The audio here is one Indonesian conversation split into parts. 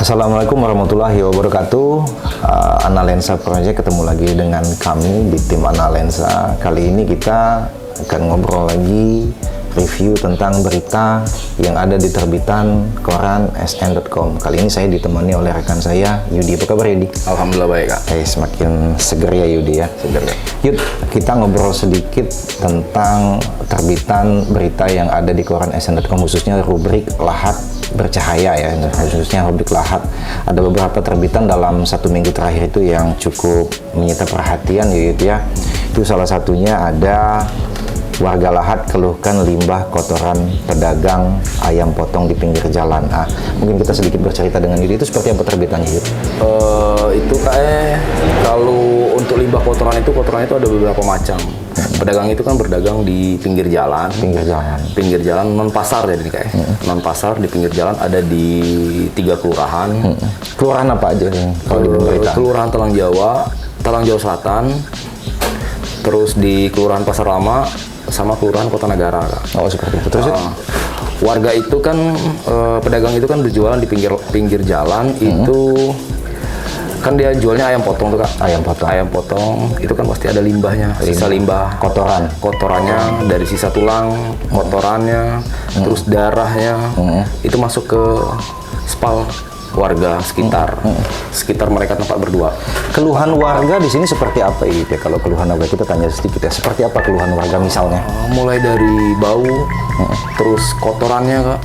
Assalamualaikum warahmatullahi wabarakatuh. Analensa Project ketemu lagi dengan kami di tim Analensa. Kali ini kita akan ngobrol lagi, review tentang berita yang ada di terbitan koran sn.com. Kali ini saya ditemani oleh rekan saya, Yudi. Apa kabar, Yudi? Alhamdulillah baik, Kak. Semakin seger ya, Yudi ya. Seger ya. Yud, kita ngobrol sedikit tentang terbitan berita yang ada di koran sn.com, khususnya rubrik Lahat Bercahaya ya, khususnya rubrik Lahat. Ada beberapa terbitan dalam 1 minggu terakhir itu yang cukup menyita perhatian ya, Yud ya. Itu salah satunya ada warga Lahat keluhkan limbah kotoran pedagang ayam potong di pinggir jalan. Mungkin kita sedikit bercerita dengan Yudi, itu seperti apa terbitannya, Yud? Itu kalau untuk limbah kotoran itu ada beberapa macam. Pedagang itu kan berdagang di pinggir jalan. Pinggir jalan non pasar jadi non pasar di pinggir jalan ada di 3 kelurahan. Kelurahan apa aja nih kalau di pemberitaan? Kelurahan Talang Jawa Selatan, terus di Kelurahan Pasar Lama, sama Kelurahan Kota Negara, Kak. Oh, seperti itu. Terus warga itu kan pedagang itu kan berjualan di pinggir jalan. Itu kan dia jualnya ayam potong tuh, Kak. Ayam potong itu kan pasti ada limbahnya, sisa limbah kotorannya dari sisa tulang, kotorannya, terus darahnya itu masuk ke spal warga sekitar mereka tempat berdua. Keluhan warga di sini seperti apa ya? Kalau keluhan warga kita tanya sedikit ya. Seperti apa keluhan warga misalnya? Mulai dari bau, terus kotorannya, Kak.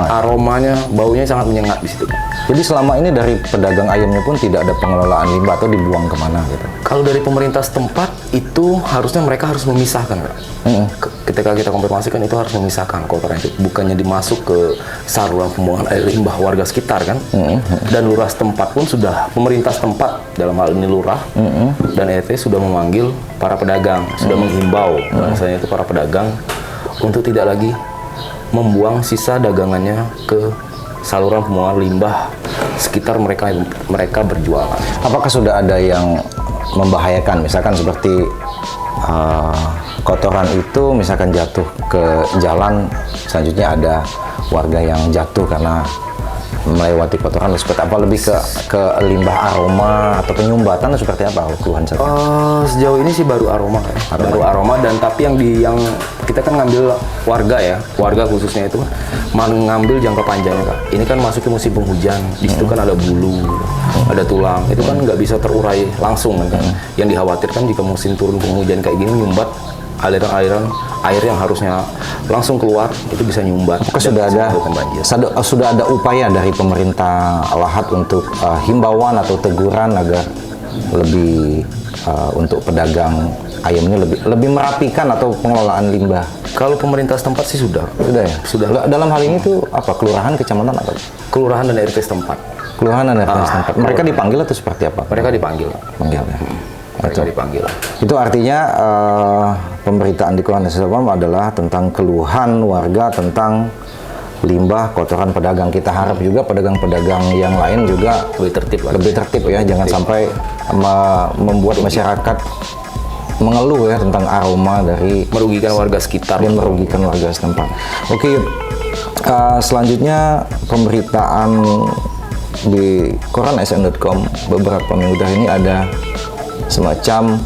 Aromanya, baunya sangat menyengat di situ. Jadi selama ini dari pedagang ayamnya pun tidak ada pengelolaan limbah atau dibuang kemana gitu? Kalau dari pemerintah setempat itu harusnya mereka harus memisahkan, Kak. Ketika kita konfirmasikan itu harus memisahkan kotoran itu, bukannya dimasuk ke saluran pembuangan air limbah warga sekitar kan. Dan lurah setempat pun sudah, pemerintah setempat dalam hal ini lurah dan RT sudah memanggil para pedagang, sudah menghimbau bahasanya itu para pedagang untuk tidak lagi membuang sisa dagangannya ke saluran pembuangan limbah sekitar mereka berjualan. Apakah sudah ada yang membahayakan, misalkan seperti kotoran itu misalkan jatuh ke jalan, selanjutnya ada warga yang jatuh karena melewati kotoran, seperti apa, lebih ke limbah aroma atau penyumbatan atau seperti apa keluhan saya? Sejauh ini sih baru aroma, baru aroma, dan tapi yang kita kan ngambil warga khususnya itu mengambil jangka panjangnya, Kak. Ini kan masuk ke musim penghujan, di situ kan ada bulu, ada tulang, itu kan nggak bisa terurai langsung kan. Yang dikhawatirkan jika musim turun penghujan kayak gini nyumbat aliran air yang harusnya langsung keluar itu bisa nyumbat. Apakah sudah ada upaya dari pemerintah Lahat untuk himbauan atau teguran agar lebih untuk pedagang ayamnya lebih merapikan atau pengelolaan limbah? Kalau pemerintah setempat sih sudah ya. Sudah. Dalam hal ini tuh apa, kelurahan, kecamatan atau? Kelurahan dan RT setempat. Kelurahan dan RT setempat. Mereka dipanggil atau seperti apa? Mereka dipanggil. Mereka dipanggil. Itu artinya pemberitaan di koran sn.com adalah tentang keluhan warga tentang limbah kotoran pedagang. Kita harap juga pedagang-pedagang yang lain juga lebih tertib ya, jangan sampai membuat masyarakat mengeluh ya tentang aroma dari merugikan warga sekitar dan merugikan warga setempat. Oke, selanjutnya pemberitaan di koran sn.com beberapa minggu terakhir ini ada semacam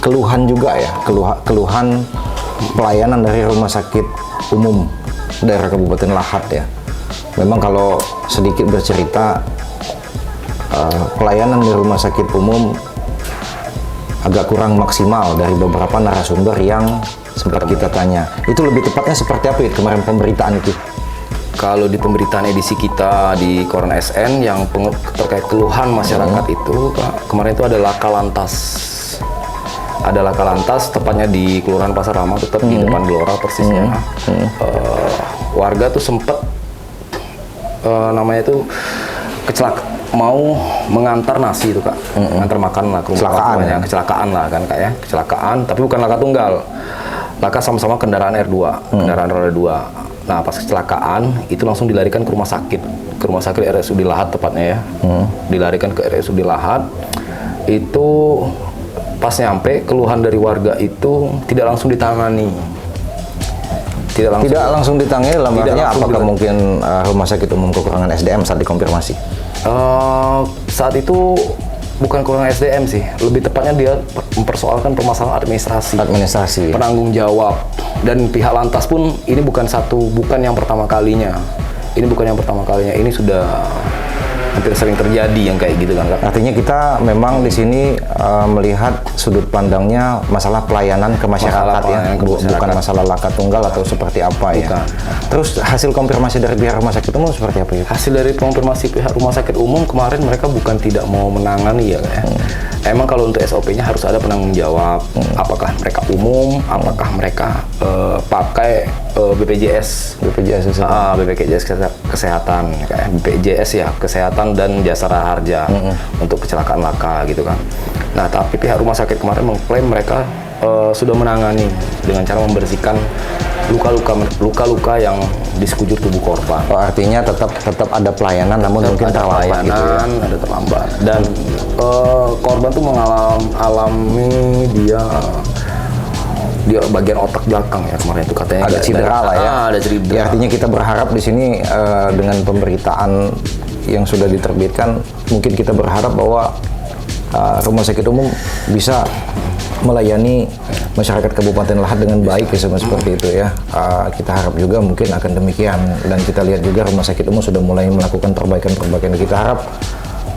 keluhan juga ya, keluhan pelayanan dari rumah sakit umum daerah Kabupaten Lahat ya. Memang kalau sedikit bercerita, pelayanan di rumah sakit umum agak kurang maksimal dari beberapa narasumber yang sempat kita tanya. Itu lebih tepatnya seperti apa ya kemarin pemberitaan itu? Kalau di pemberitaan edisi kita di koran SN yang terkait keluhan masyarakat itu, kemarin itu ada laka lantas, tepatnya di Kelurahan Pasar Lama, tetap di depan Gelora persisnya. Warga tuh sempet namanya itu mau mengantar nasi itu, Kak, mengantar makan lah ke rumah ortuanya. Kecelakaan lah kan, Kak ya, kecelakaan, tapi bukan laka tunggal, laka sama-sama kendaraan R2, kendaraan roda 2. Nah, pas kecelakaan itu langsung dilarikan ke rumah sakit RSUD Lahat tepatnya ya. Dilarikan ke RSUD Lahat. Itu pas nyampe, keluhan dari warga itu tidak langsung ditangani. Tidak langsung ditangani dalam artinya apakah mungkin rumah sakit umum kekurangan SDM saat dikonfirmasi? Saat itu bukan kurang SDM sih, lebih tepatnya dia mempersoalkan permasalahan Administrasi. penanggung jawab, dan pihak lantas pun ini bukan yang pertama kalinya. Ini sudah hampir sering terjadi yang kayak gitu kan, Kak. Artinya kita memang di sini melihat sudut pandangnya masalah pelayanan ke masyarakat pelayanan ke masyarakat. Bukan masalah laka tunggal atau seperti apa ya. Bukan. Terus hasil konfirmasi dari pihak rumah sakit umum seperti apa ya? Hasil dari konfirmasi pihak rumah sakit umum kemarin, mereka bukan tidak mau menangani ya, Kak, ya. Emang kalau untuk SOP-nya harus ada penanggung jawab. Apakah mereka umum, apakah mereka pakai BPJS kesehatan, kayak BPJS ya, kesehatan dan jasara harja untuk kecelakaan laka gitu kan. Nah, tapi pihak rumah sakit kemarin mengklaim mereka sudah menangani dengan cara membersihkan luka-luka yang di sekujur tubuh korban. Oh, artinya tetap ada pelayanan, namun mungkin terlambat gitu ya. Ada terlambat. Dan korban tuh mengalami dia bagian otak belakang ya kemarin itu katanya Ada cedera lah ya. Ada cedera. Ya, artinya kita berharap di sini dengan pemberitaan yang sudah diterbitkan, mungkin kita berharap bahwa rumah sakit umum bisa melayani masyarakat Kabupaten Lahat dengan baik ya, seperti itu ya. Kita harap juga mungkin akan demikian, dan kita lihat juga rumah sakit umum sudah mulai melakukan perbaikan. Kita harap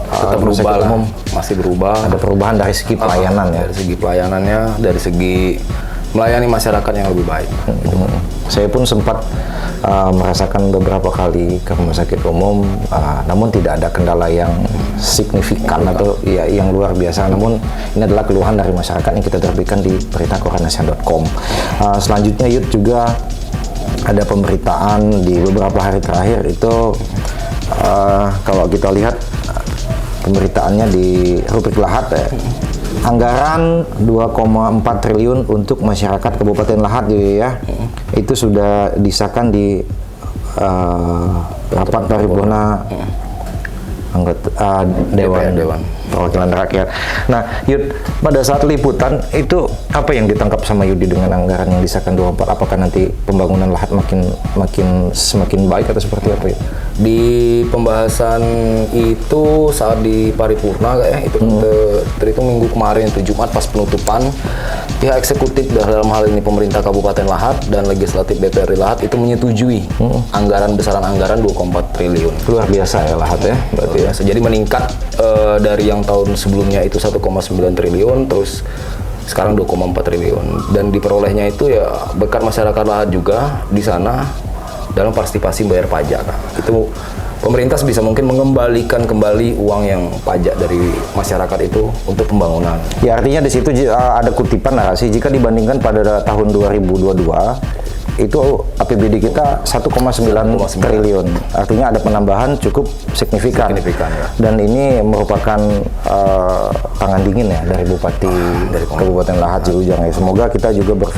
tetap berubah lah, masih berubah. Ada perubahan dari segi pelayanan ya. Dari segi pelayanannya, dari segi melayani masyarakat yang lebih baik. Saya pun sempat merasakan beberapa kali ke rumah sakit umum, namun tidak ada kendala yang signifikan atau ya yang luar biasa. Namun ini adalah keluhan dari masyarakat yang kita terbitkan di beritakoranasian.com. Selanjutnya Yud, juga ada pemberitaan di beberapa hari terakhir itu, kalau kita lihat pemberitaannya di rubrik Lahat ya, anggaran 2,4 triliun untuk masyarakat Kabupaten Lahat ya, itu sudah disahkan di rapat paripurna anggota Dewan Perwakilan Rakyat. Nah, Yud, pada saat liputan itu apa yang ditangkap sama Yudi dengan anggaran yang disahkan 24? Apakah nanti pembangunan Lahat semakin baik atau seperti apa ya? Di pembahasan itu saat di paripurna kayak itu terhitung minggu kemarin itu Jumat pas penutupan, pihak eksekutif dalam hal ini pemerintah Kabupaten Lahat dan legislatif DPRD Lahat itu menyetujui besaran anggaran 2,4 triliun. Luar biasa ya Lahat ya, berarti ya. Jadi meningkat dari yang tahun sebelumnya itu 1,9 triliun, terus sekarang 2,4 triliun, dan diperolehnya itu ya berkat masyarakat Lahat juga di sana dalam partisipasi bayar pajak, Kak. Itu pemerintah bisa mungkin mengembalikan kembali uang yang pajak dari masyarakat itu untuk pembangunan. Ya, artinya di situ ada kutipan narasi, jika dibandingkan pada tahun 2022 itu APBD kita 1,9 triliun. Artinya ada penambahan cukup signifikan Ya. Dan ini merupakan tangan dingin ya dari Bupati dari Kabupaten Lahat Ujang ya. Semoga kita juga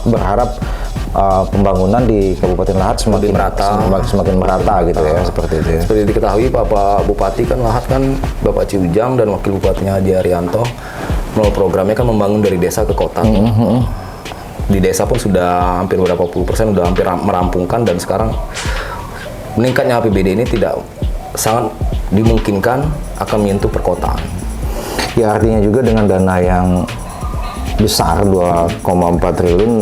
berharap pembangunan di Kabupaten Lahat semakin merata gitu ya, seperti itu ya. Seperti diketahui Bapak Bupati kan Lahat kan Bapak Ciujang, dan Wakil Bupatinya Haji Arianto melalui programnya kan membangun dari desa ke kota. Di desa pun sudah hampir berapa puluh persen sudah hampir merampungkan, dan sekarang meningkatnya APBD ini sangat dimungkinkan akan menyentuh perkotaan. Ya, artinya juga dengan dana yang besar 2,4 triliun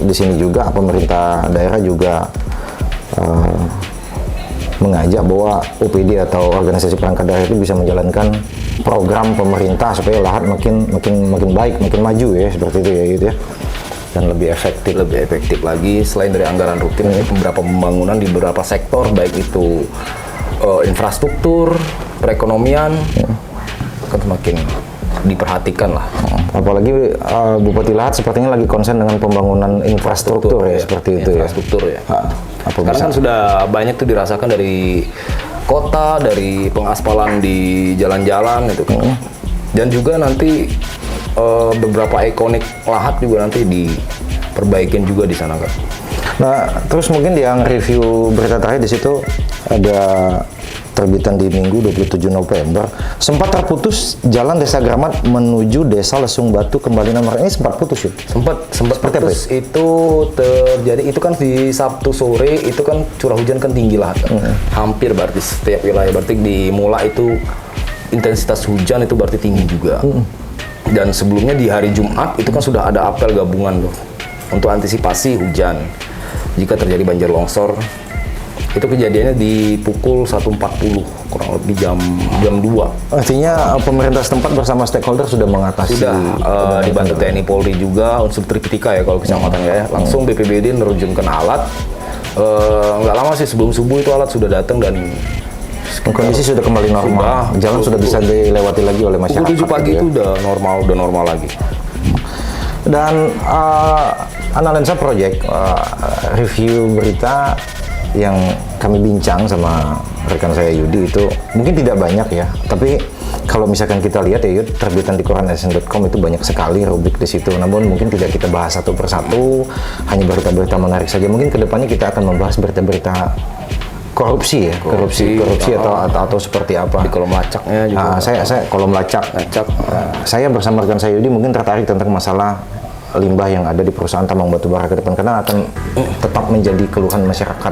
di sini juga pemerintah daerah juga mengajak bahwa OPD atau organisasi perangkat daerah itu bisa menjalankan program pemerintah supaya Lahat makin baik, makin maju ya, seperti itu ya gitu ya. Dan lebih efektif lagi. Selain dari anggaran rutin, beberapa pembangunan di beberapa sektor, baik itu infrastruktur, perekonomian, akan semakin diperhatikan lah. Apalagi Bupati Lahat sepertinya lagi konsen dengan pembangunan infrastruktur ya, seperti itu ya. Infrastruktur ya. Sekarang kan sudah banyak tuh dirasakan dari kota, dari pengaspalan di jalan-jalan gitu kan. Dan juga nanti beberapa ikonik Lahat juga nanti diperbaikin juga di sana, Kak. Nah, terus mungkin yang review berita terakhir di situ ada terbitan di Minggu 27 November, sempat terputus jalan Desa Gramat menuju Desa Lesung Batu kembali nomor ini sempat putus ya? sempat Seperti apa putus. Itu terjadi itu kan di Sabtu sore, itu kan curah hujan kan tinggi lah, hampir berarti setiap wilayah, berarti di Mula itu intensitas hujan itu berarti tinggi juga. Dan sebelumnya di hari Jumat itu kan sudah ada apel gabungan tuh untuk antisipasi hujan jika terjadi banjir longsor. Itu kejadiannya di pukul 1.40, kurang lebih jam 2. Artinya pemerintah setempat bersama stakeholder sudah mengatasi. Sudah dibantu TNI Polri juga, unsur Tripitika ya kalau kecamatan ya. Langsung BPBD menerjunkan alat. Nggak lama sih sebelum subuh itu alat sudah datang dan Kondisi sudah kembali normal. Jalan sudah bisa dilewati lagi oleh masyarakat. pukul 7 pagi gitu ya. itu udah normal lagi. Dan analisa project review berita yang kami bincang sama rekan saya Yudi itu mungkin tidak banyak ya, tapi kalau misalkan kita lihat ya Yud, terbitan di koran asn.com itu banyak sekali rubrik di situ. Namun mungkin tidak kita bahas satu persatu, hanya berita-berita menarik saja. Mungkin kedepannya kita akan membahas berita-berita korupsi ya, korupsi atau seperti apa. Di kolom lacaknya juga. Saya kolom lacak. Saya bersama rekan saya Yudi mungkin tertarik tentang masalah limbah yang ada di perusahaan tambang batubara ke depan, karena akan tetap menjadi keluhan masyarakat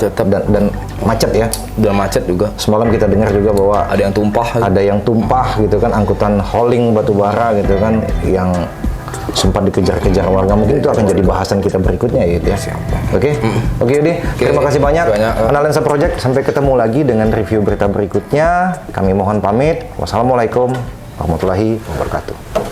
dan macet ya. Udah macet juga. Semalam kita dengar juga bahwa Ada yang tumpah. gitu kan, angkutan hauling batubara gitu kan yang sempat dikejar-kejar warga. Mungkin itu akan jadi bahasan kita berikutnya gitu ya. Oke Yudi, terima kasih banyak. Analisa Project, sampai ketemu lagi dengan review berita berikutnya. Kami mohon pamit. Wassalamualaikum warahmatullahi wabarakatuh.